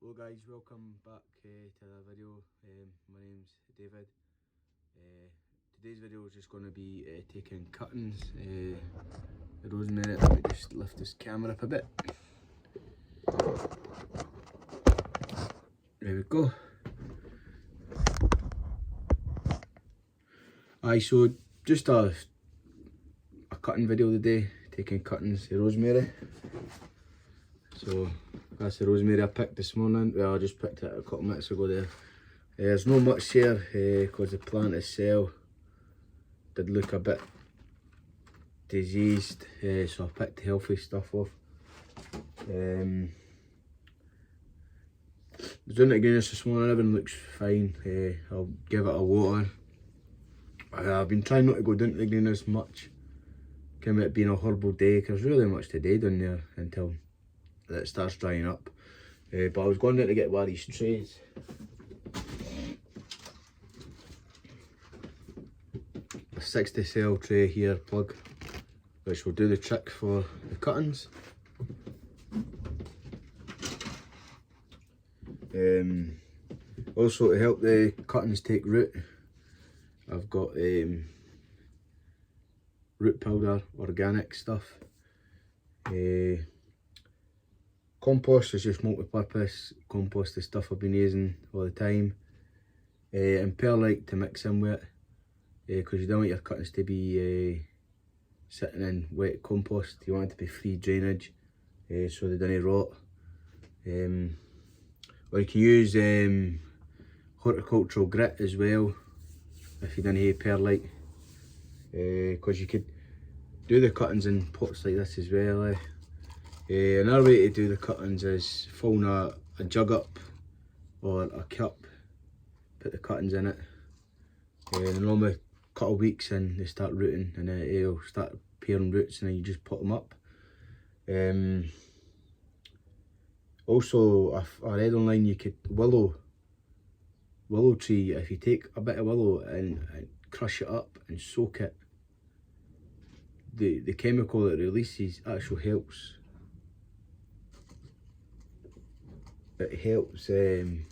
Hello guys, welcome back to the video. My name's David. Today's video is just going to be taking cuttings, rosemary. Let me just lift this camera up a bit. There we go. So just a cutting video today, taking cuttings of rosemary. So that's the rosemary I picked this morning. Well, I just picked it a couple minutes ago there. There's not much here because the plant itself did look a bit diseased, so I picked the healthy stuff off. I was doing it again this morning, everything looks fine. I'll give it a water. I've been trying not to go down to the greenhouse much, given it being a horrible day, because there's really much to do down there until it starts drying up. But I was going there to get one of these trays. A 60 cell tray here, plug, which will do the trick for the cuttings. Also, to help the cuttings take root, I've got root powder, organic stuff. Compost is just multi-purpose compost, the stuff I've been using all the time. And perlite to mix in with it, because you don't want your cuttings to be sitting in wet compost. You want it to be free drainage, so they don't rot. Or you can use horticultural grit as well, if you don't have perlite, because you could do the cuttings in pots like this as well. Another way to do the cuttings is filling a jug up or a cup, put the cuttings in it, and normally a couple of weeks in they start rooting, and then it'll start appearing roots, and then you just put them up. Also, I read online you could willow tree. If you take a bit of willow and crush it up and soak it, the chemical that it releases actually helps. It helps the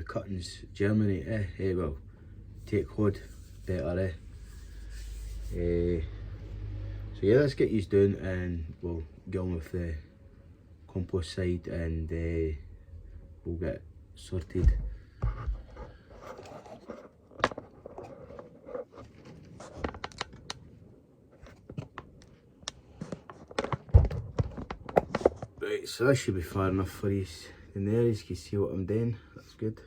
cuttings germinate, well, take hold better. So yeah, let's get these down and we'll get on with the compost side, and we'll get sorted. Right, so this should be far enough for you in there. You can see what I'm doing. That's good.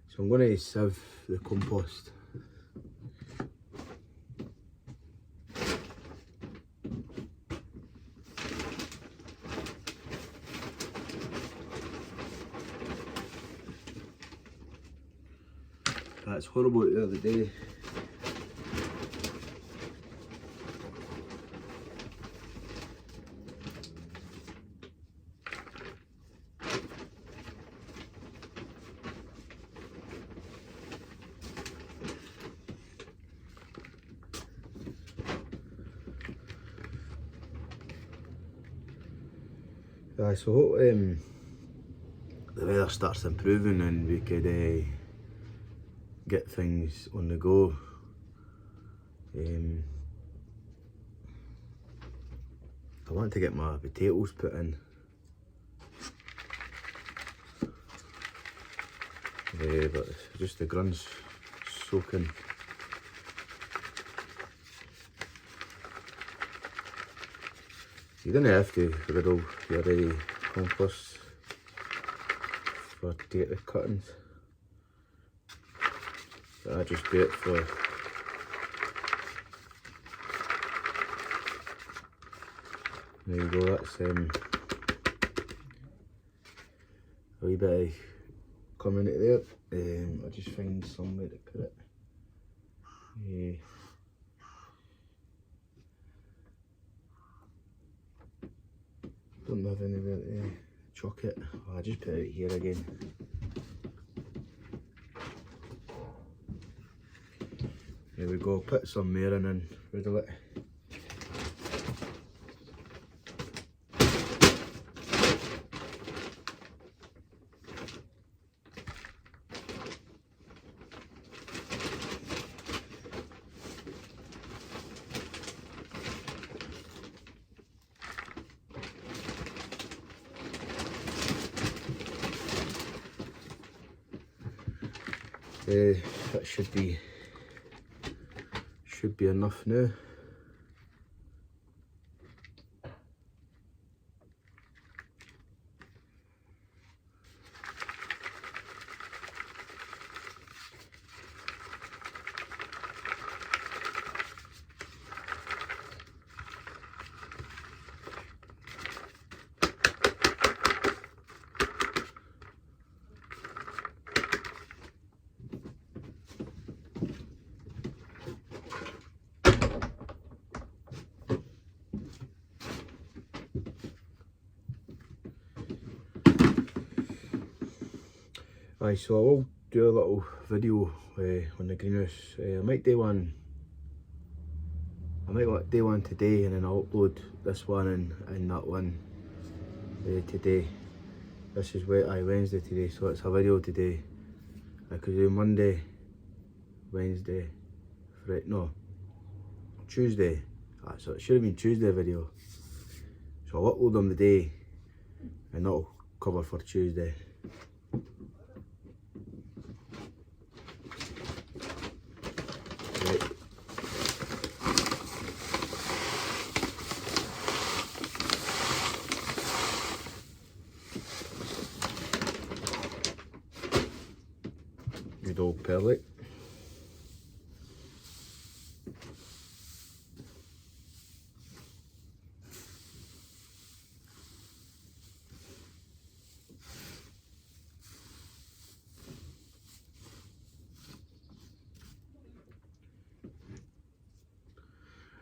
So I'm going to sieve the compost. That's horrible the other day. So hope the weather starts improving and we could get things on the go. I want to get my potatoes put in. But just the grund's soaking. You don't have to riddle your compost to get the cuttings. But I just do it for there you go. That's a wee bit of coming out there. I'll just find somewhere to put it. Don't have anywhere to chuck it. Oh, I just put it here again. There we go. Put some more in and riddle it. That should be enough now. Aye, so I will do a little video on the greenhouse. I might do one today, and then I'll upload this one and that one today. This is Wednesday today, so it's a video today. I could do Monday, Wednesday, Friday, no, Tuesday. So it should have been Tuesday video. So I'll upload them today, and that'll cover for Tuesday. Right. Good old perlite.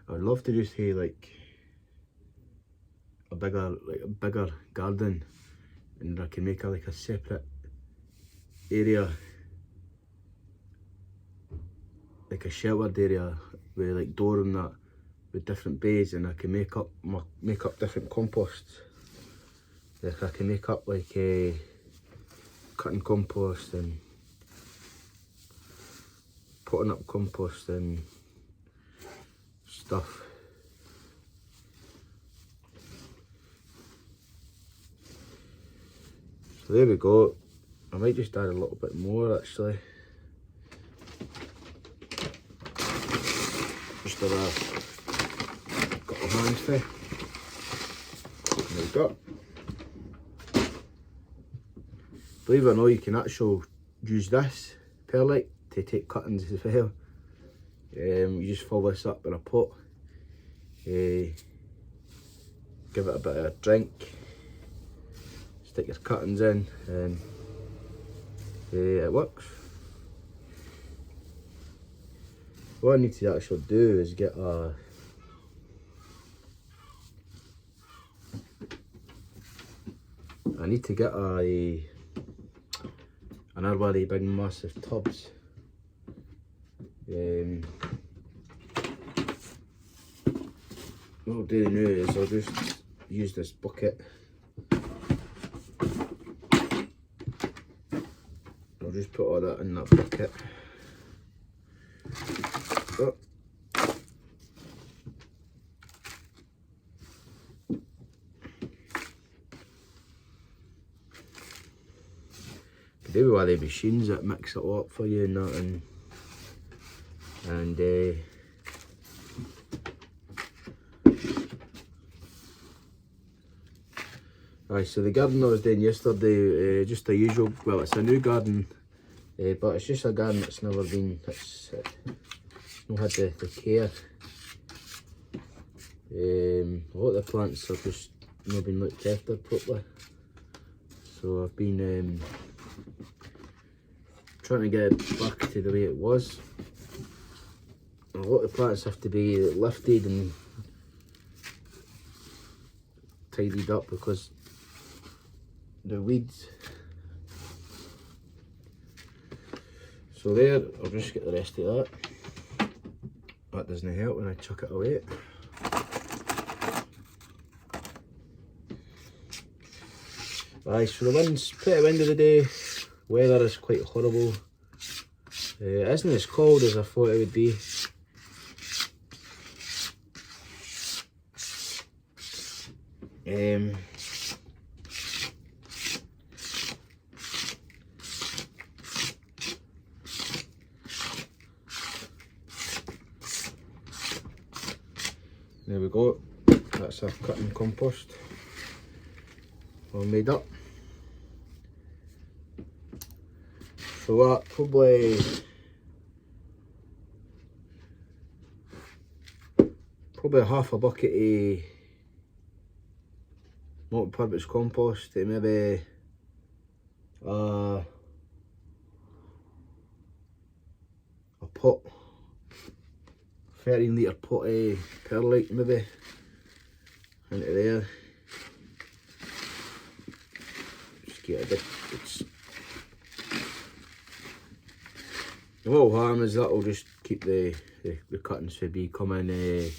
I'd love to just have like a bigger garden, and I can make like a separate area, like a sheltered area with like door and that, with different bays, and I can make up different composts. Like I can make up like a cutting compost and putting up compost and stuff. So there we go. I might just add a little bit more actually. Just a couple of hands there. There we go. Believe it or not, you can actually use this perlite to take cuttings as well. You just fill this up in a pot, give it a bit of a drink, stick your cuttings in, and it works. What I need to actually do is get another one of the big massive tubs. What I'll do now is I'll just use this bucket. I'll just put all that in that bucket. Oh. Do one of the machines that mix it all up for you and that, and aye, so the garden I was doing yesterday, just a usual, well, it's a new garden, but it's just a garden that's never been, it's not had the care. A lot of the plants have just not been looked after properly, so I've been trying to get it back to the way it was. A lot of the plants have to be lifted and tidied up because the weeds. So there, I'll just get the rest of that. That doesn't help when I chuck it away. Aye, so the wind's pretty windy today. Weather is quite horrible. It isn't as cold as I thought it would be. There we go. That's our cutting compost all made up. So that probably half a bucket of multi-purpose compost to maybe a pot, 13 litre pot of perlite maybe into there. Just get a bit. What will harm is that will just keep the cuttings from becoming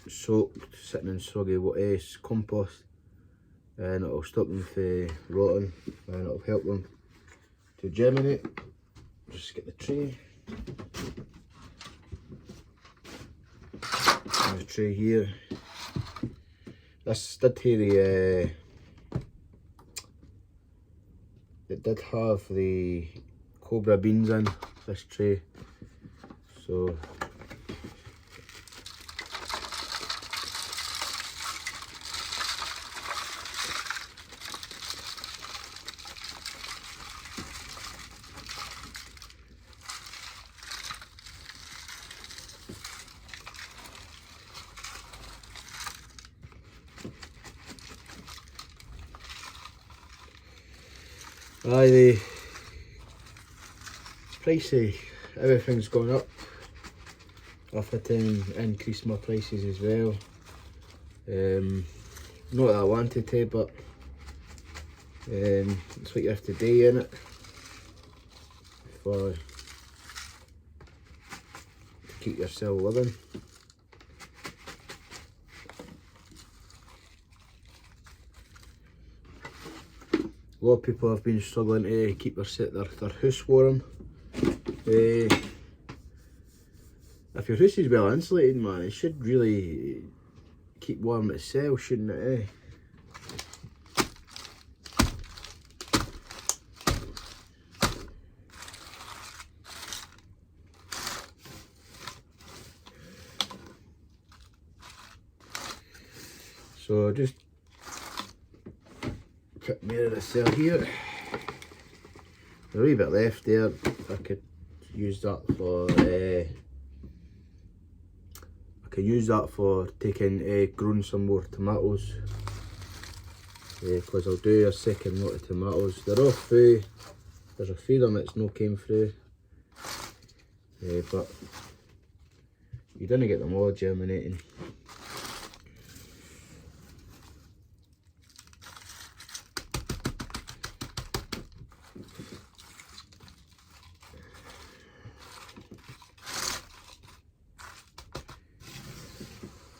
soaked, sitting in soggy compost, and it'll stop them from rotting and it'll help them to germinate. Just get the tray. There's a tray here. This did have it did have the cobra beans in this tray, so the price of everything's gone up. I've had to increase my prices as well. Not that I wanted to, but it's what you have to do, innit? To keep yourself living. A lot of people have been struggling to keep their house warm. If your house is well insulated, man, it should really keep warm itself, shouldn't it, So just put more of this out here. There's a wee bit left there. I could use that for growing some more tomatoes, because I'll do a second lot of tomatoes. They're all through. There's a few of them that's not came through, but you didn't get them all germinating.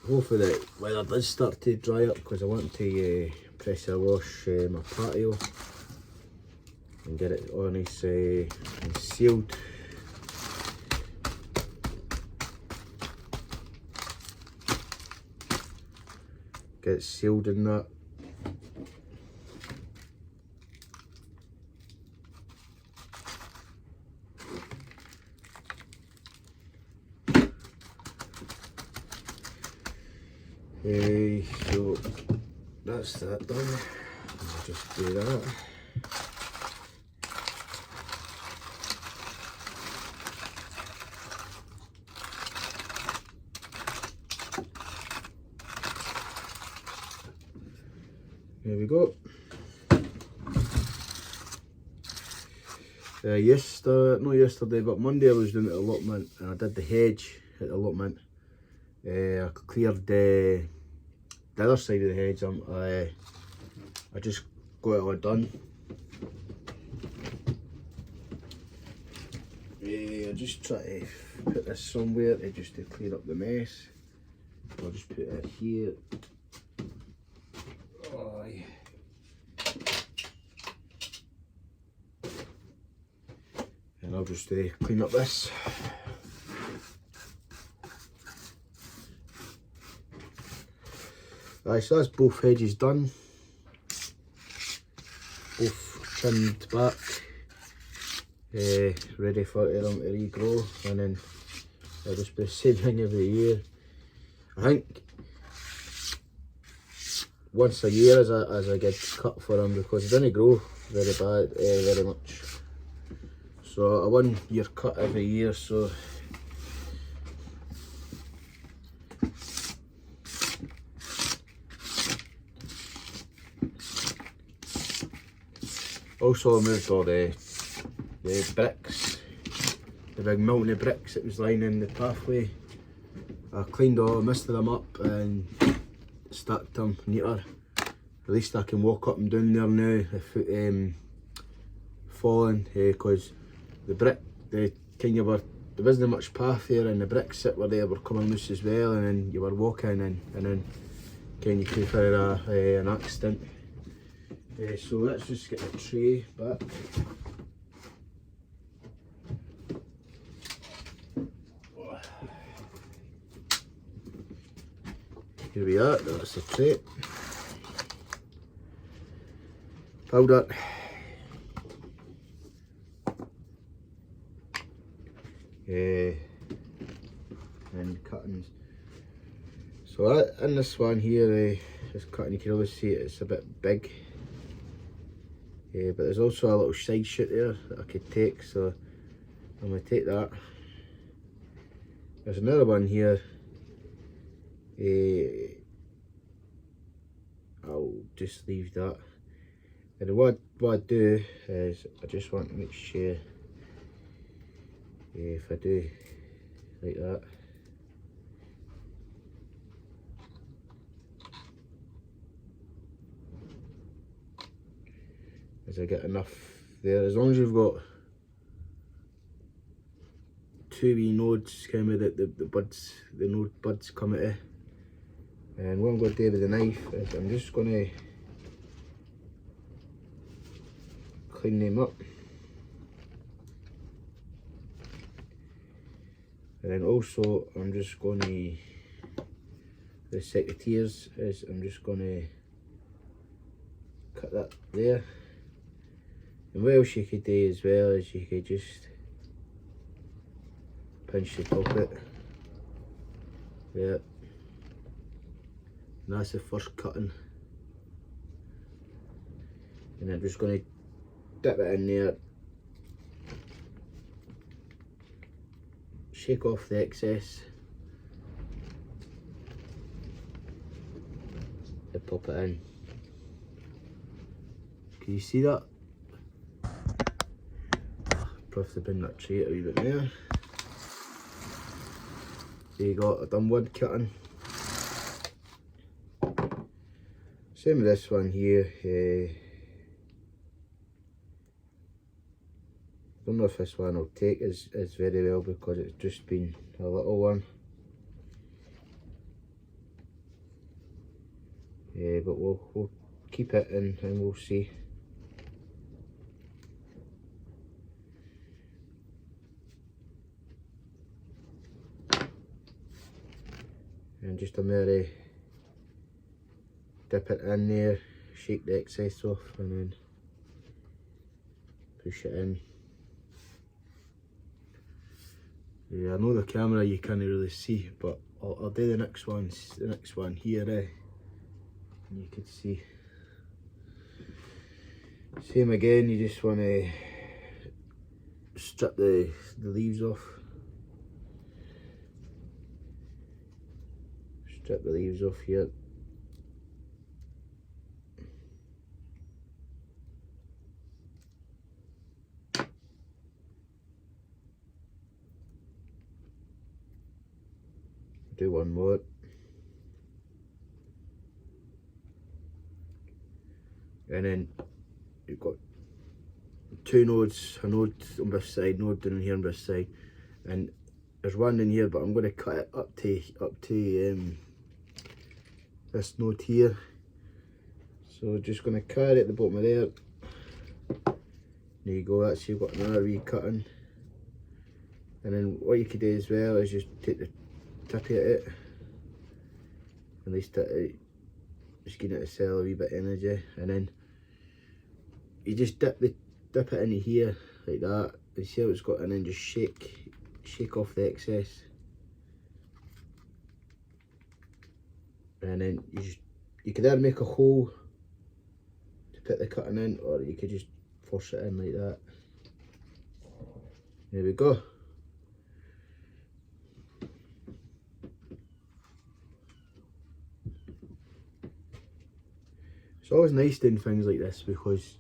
Hopefully the weather does start to dry up, because I want to pressure wash my patio and get it all nice and sealed. Get it sealed in that. So that's that done. I'll just do that. There we go. Not yesterday, but Monday I was doing the allotment, and I did the hedge at the allotment. I cleared the other side of the hedge. I just got it all done. I just try to put this somewhere to clear up the mess. I'll just put it here. Oh, yeah. And I'll just clean up this. Right, so that's both hedges done, both trimmed back, ready for them to regrow, and then I'll just be the same thing every year. I think once a year is a good cut for them because they didn't grow very much. So a 1 year cut every year, so also I moved all the bricks, the big mountain of bricks that was lining the pathway. I cleaned most of them up and stacked them neater. At least I can walk up and down there now without falling, because the brick, there wasn't much path there, and the bricks that were there were coming loose as well, and then you were walking and then you could have an accident. So let's just get the tray back. Here we are, that's the tray. Powder. And cuttings. So in this one here, this cutting, you can always see it's a bit big. But there's also a little side shoot there that I could take, so I'm going to take that. There's another one here. I'll just leave that. And what I do is I just want to make sure if I do like that, as I get enough there, as long as you've got 2 wee nodes, kind of the buds, the node buds come out of. And what I'm going to do with the knife is I'm just going to clean them up. And then also I'm just going to, the secateurs is I'm just going to cut that there. And what else you could do as well is you could just pinch the top of it. Yeah. And that's the first cutting. And I'm just going to dip it in there, shake off the excess, and pop it in. Can you see that? Probably bring that tray a wee bit there. So you got, I've done one cutting. Same with this one here. Don't know if this one will take as very well because it's just been a little one. But we'll keep it in and we'll see. And just a mere dip it in there, shake the excess off and then push it in. Yeah, I know the camera you can't really see, but I'll do the next one here, and you can see. Same again, you just want to strip the leaves off. Strip the leaves off here. Do one more. And then you've got 2 nodes, a node on this side, node down here on this side, and there's one in here, but I'm going to cut it up to this node here. So just going to cut it at the bottom of there. There you go, that's, you've got another wee cutting. And then what you could do as well is just take the tip of it, at least just getting it to sell a wee bit of energy, and then you just dip it into here like that, and see how it's got, and then just shake off the excess. and then you could either make a hole to put the cutting in, or you could just force it in like that. There we go. It's always nice doing things like this because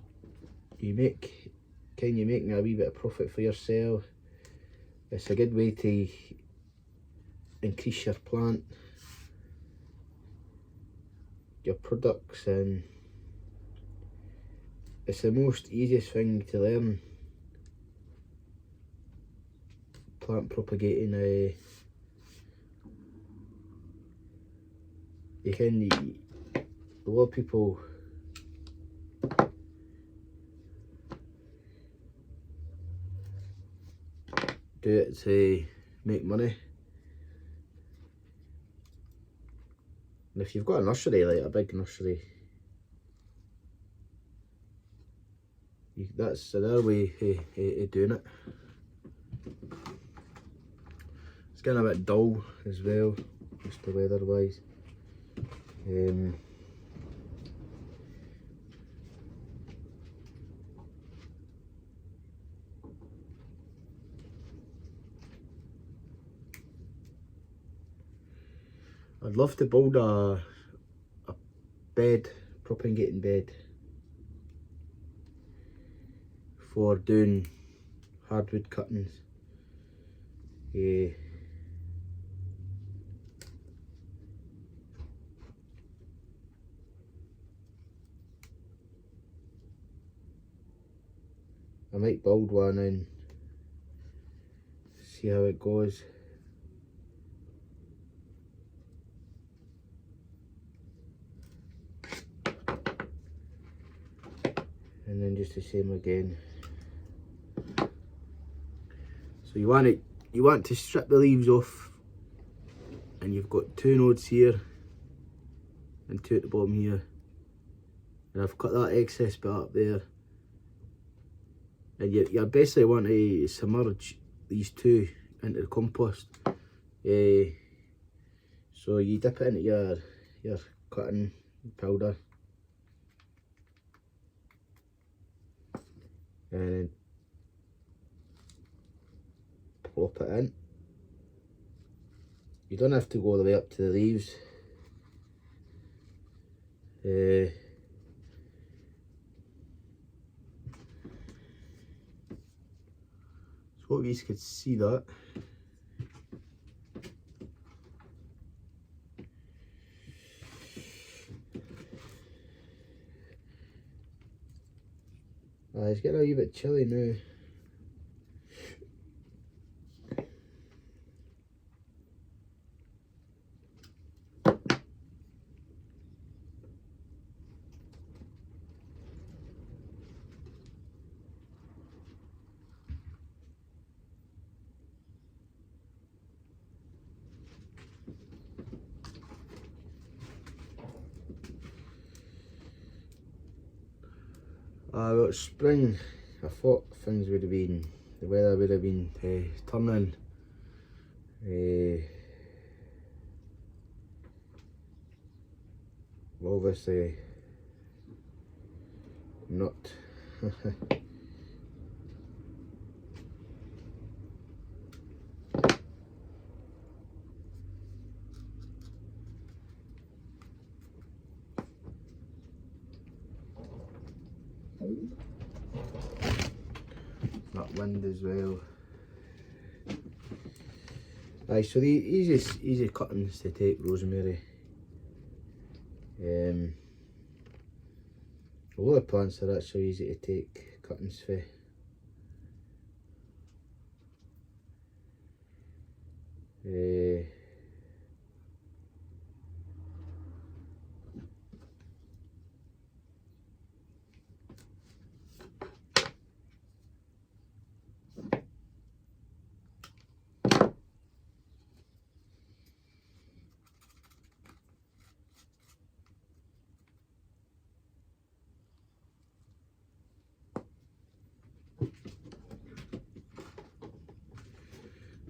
you making a wee bit of profit for yourself. It's a good way to increase your plant, your products, and it's the most easiest thing to learn. Plant propagating. A lot of people do it to make money. And if you've got a nursery, like a big nursery, that's another way of doing it. It's getting a bit dull as well, just the weather wise. I'd love to build a bed, propagating bed, for doing hardwood cuttings. I might build one and see how it goes. And then just the same again. So you want to strip the leaves off, and you've got 2 nodes here and 2 at the bottom here, and I've cut that excess bit up there, and you basically want to submerge these 2 into the compost. So you dip it into your cutting powder, and then plop it in. You don't have to go all the way up to the leaves. So hope you could see that. It's getting a wee bit chilly now. Well, it's spring. I thought things would have been, the weather would have been turning. Well, obviously not. That wind as well. Aye, so the easy cuttings to take rosemary. A lot of plants are actually easy to take cuttings for.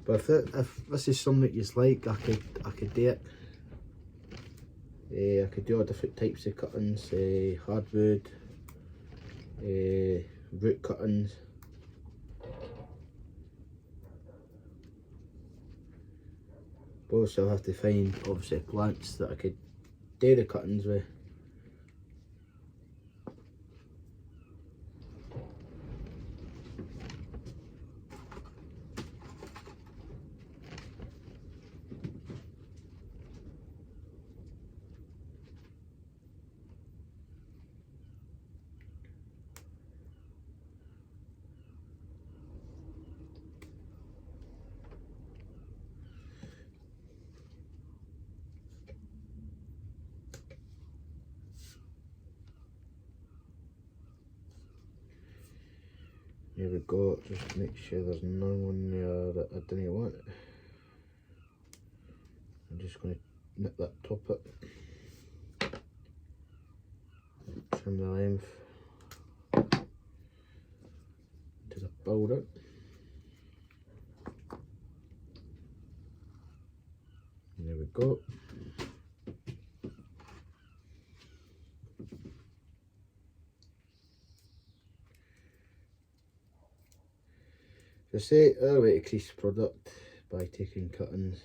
But if this is something that you like, I could do it. I could do all different types of cuttings, hardwood, root cuttings. But also I'll have to find obviously plants that I could do the cuttings with. Here we go, just make sure there's none on there that I didn't want. I'm just going to nip that top up, trim the length to the border. And there we go. As I say, other way to crease product by taking cuttings.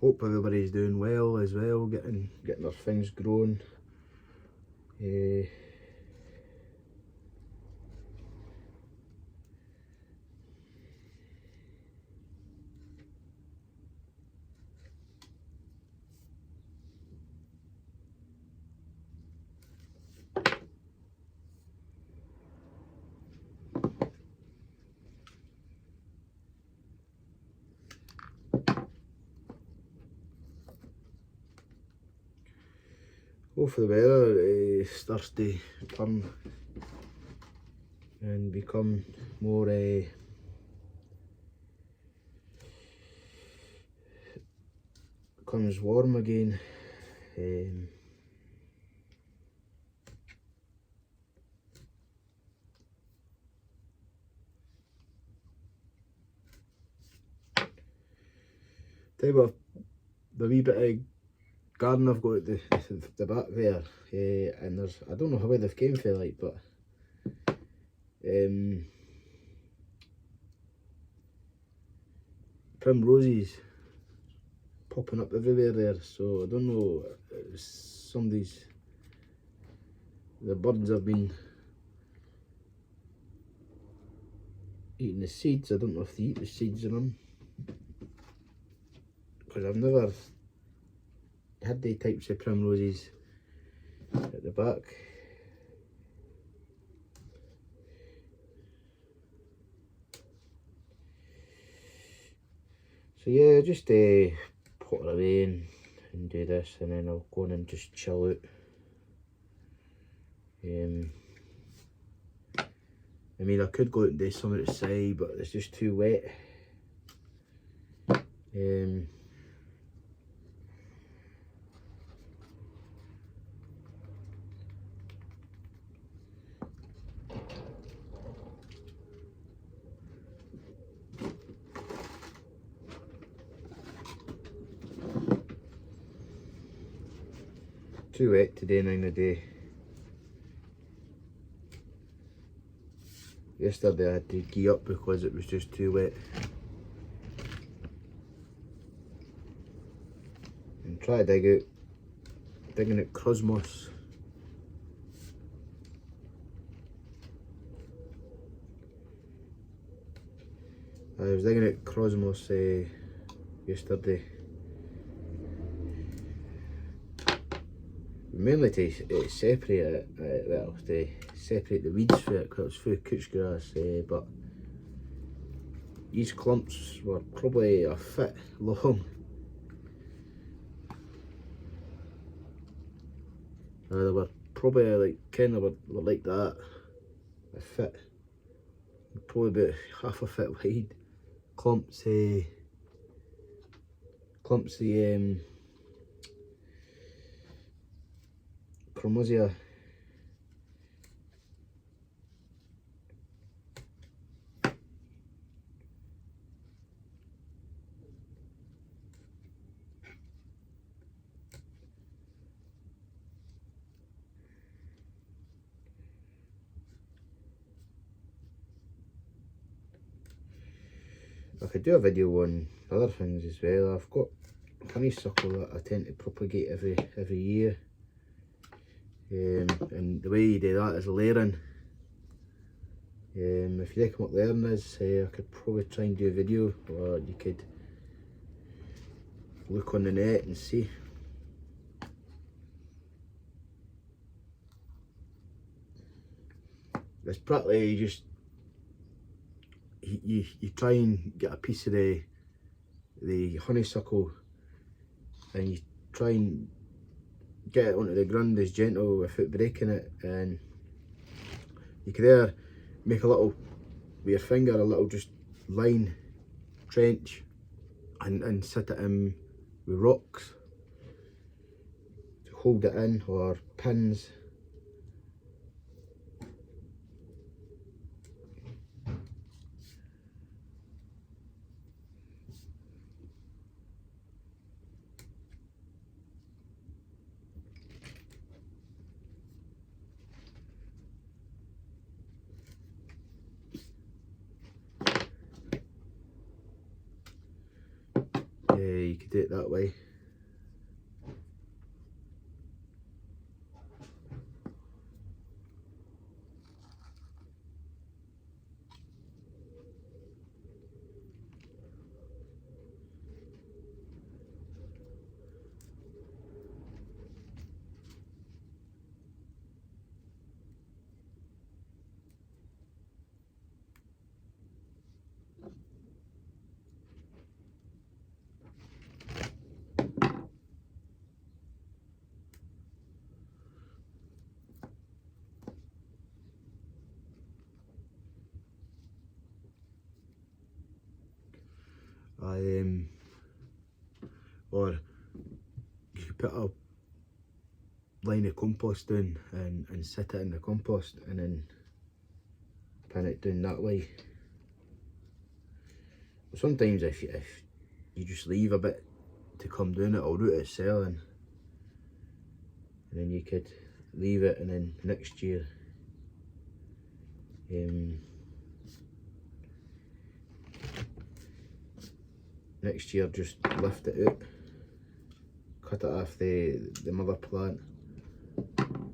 Hope everybody's doing well as well, getting their things growing. Hopefully the weather starts to turn and become more becomes warm again. Tell you what, the wee bit of garden I've got at the back there, and there's, I don't know how they've came for, like, but primroses popping up everywhere there, so I don't know, the birds have been eating the seeds. I don't know if they eat the seeds in them, because I've never had the types of primroses at the back. So yeah, just put it away and do this, and then I'll go in and just chill out. I mean, I could go out and do some outside, but it's just too wet. Too wet today, 9 a day. Yesterday I had to gee up because it was just too wet. And try to digging out cosmos. I was digging out cosmos yesterday. Mainly to separate it, well, to separate the weeds for it, because it was full of couch grass, but these clumps were probably a foot long. They were probably like, they were like that, a foot, probably about half a foot wide. Clumps of chromosia. I could do a video on other things as well. I've got honeysuckle that I tend to propagate every year, and the way you do that is layering. If you like what layering is, I could probably try and do a video, or you could look on the net and see. It's practically just you try and get a piece of the honeysuckle, and you try and get it onto the ground as gentle without breaking it, and you can there make a little, with your finger, a little just line, trench, and sit it in with rocks to hold it in, or pins. You could do it that way. Or you could put a line of compost down and sit it in the compost, and then pin it down that way. Sometimes if you just leave a bit to come down, it'll root itself in, and then you could leave it, and then next year just lift it out, cut it off the mother plant,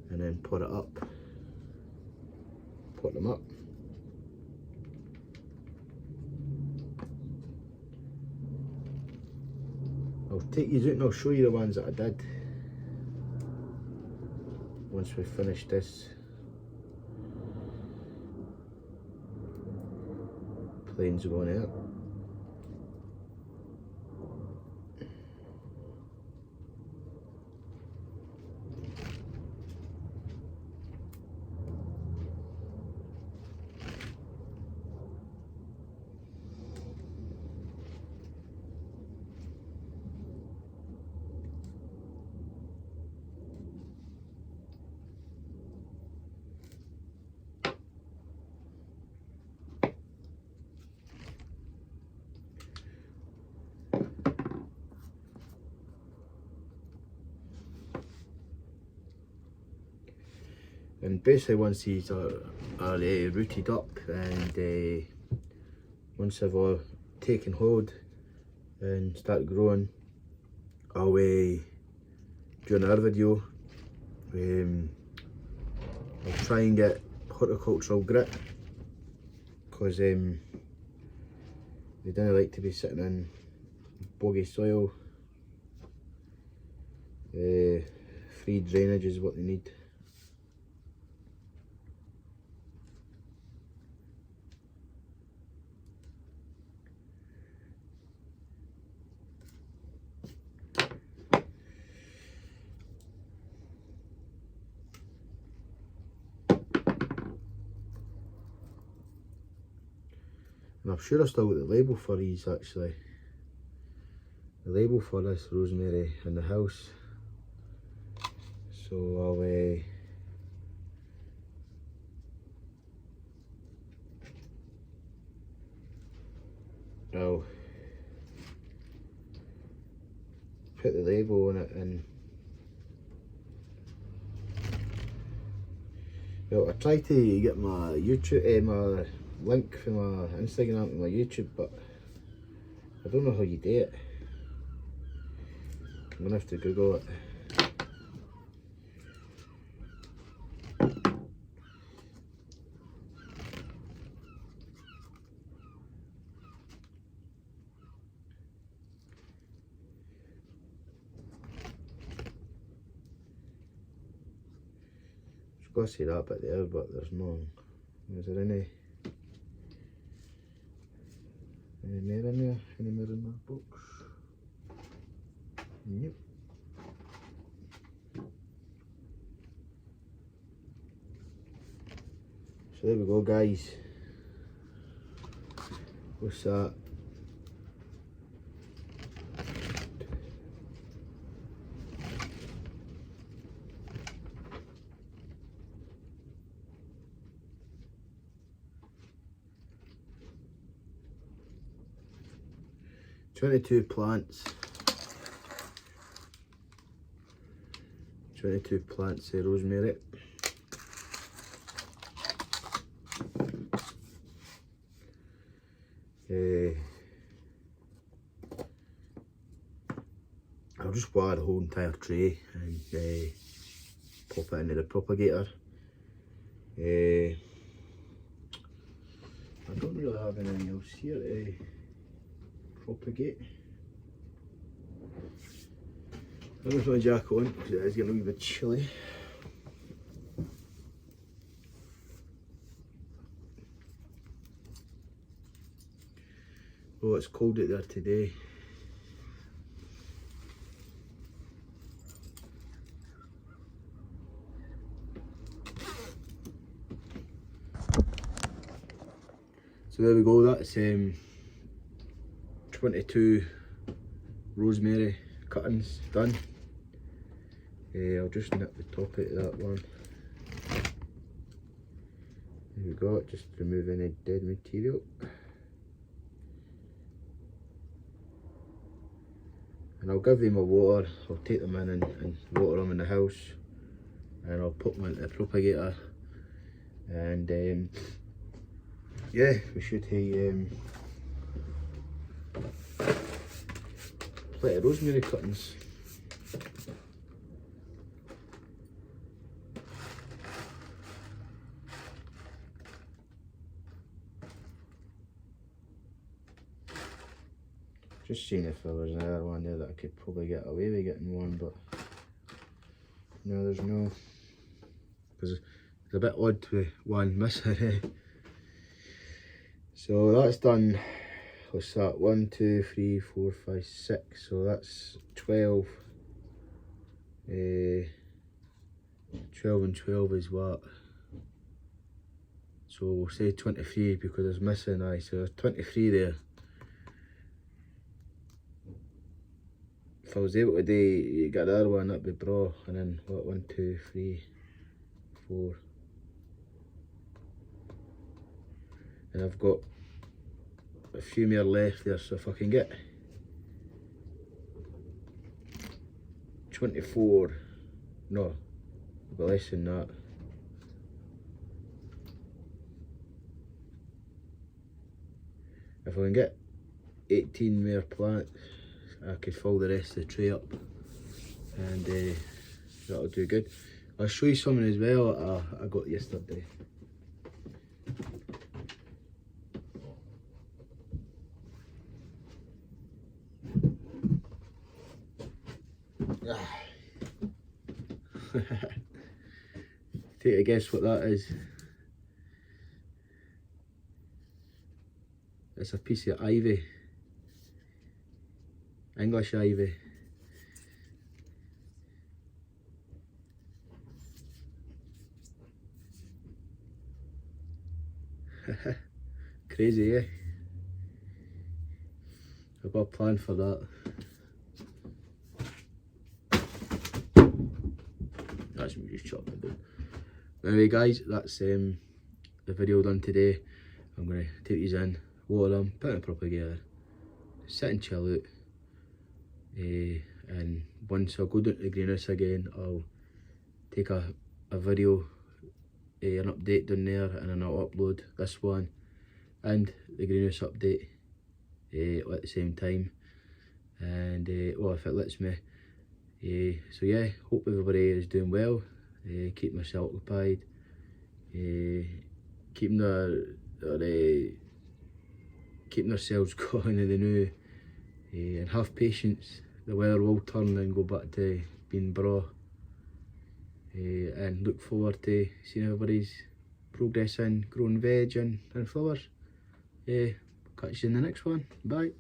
and then pot them up. I'll take you out and I'll show you the ones that I did once we finish this. Planes going out. And basically once these are rooted up, and once they've taken hold and start growing, I'll do another video. I'll try and get horticultural grit, because they don't like to be sitting in boggy soil. Free drainage is what they need. And I'm sure I still got the label for these actually. The label for this rosemary in the house. So I'll put the label on it, and well, I tried to get my YouTube, my link for my Instagram and my YouTube, but I don't know how you do it. I'm gonna have to Google it. I was gonna say that bit there, but there's no. Is there any more in there? Any more in that box? Yep. So there we go, guys. What's that? $22 plants. 22 plants of rosemary. I'll just wire the whole entire tray and pop it into the propagator. I don't really have anything else here to propagate. I'm going to put my jacket on because it is getting a wee bit chilly. Oh, it's cold out there today. So there we go, that's 22 rosemary cuttings done. I'll just nip the top out of that one. There we go, just remove any dead material. And I'll give them a water, I'll take them in and water them in the house, and I'll put them into the propagator, and yeah, we should have plenty of rosemary cuttings. Just seeing if there was another one there that I could probably get away with getting one, but no, there's no, because it's a bit odd with one missing. So that's done. What's that? 1, 2, 3, 4, 5, 6. So that's 12. 12 and 12 is what? So we'll say 23 because there's missing. So there's 23 there. If I was able to get the other one, that'd be bra. And then what? 1, 2, 3, 4. And I've got a few more left there, so if I can get 24, no, I've got less than that. If I can get 18 more plants, I could fill the rest of the tray up, and that'll do good. I'll show you something as well that I got yesterday. Take a guess what that is. It's a piece of ivy, English ivy. Crazy, eh? I've got a plan for that. That's me just chopping it down. Anyway guys, that's the video done today. I'm going to take these in, water them, put them properly together, sit and chill out. And once I go down to the greenhouse again, I'll take a video, an update down there, and then I'll upload this one and the greenhouse update at the same time. And well, if it lets me. So yeah, hope everybody is doing well, keeping myself occupied, keeping themselves going in the new, and have patience. The weather will turn and go back to being braw, and look forward to seeing everybody's progress in growing veg and flowers. Catch you in the next one. Bye.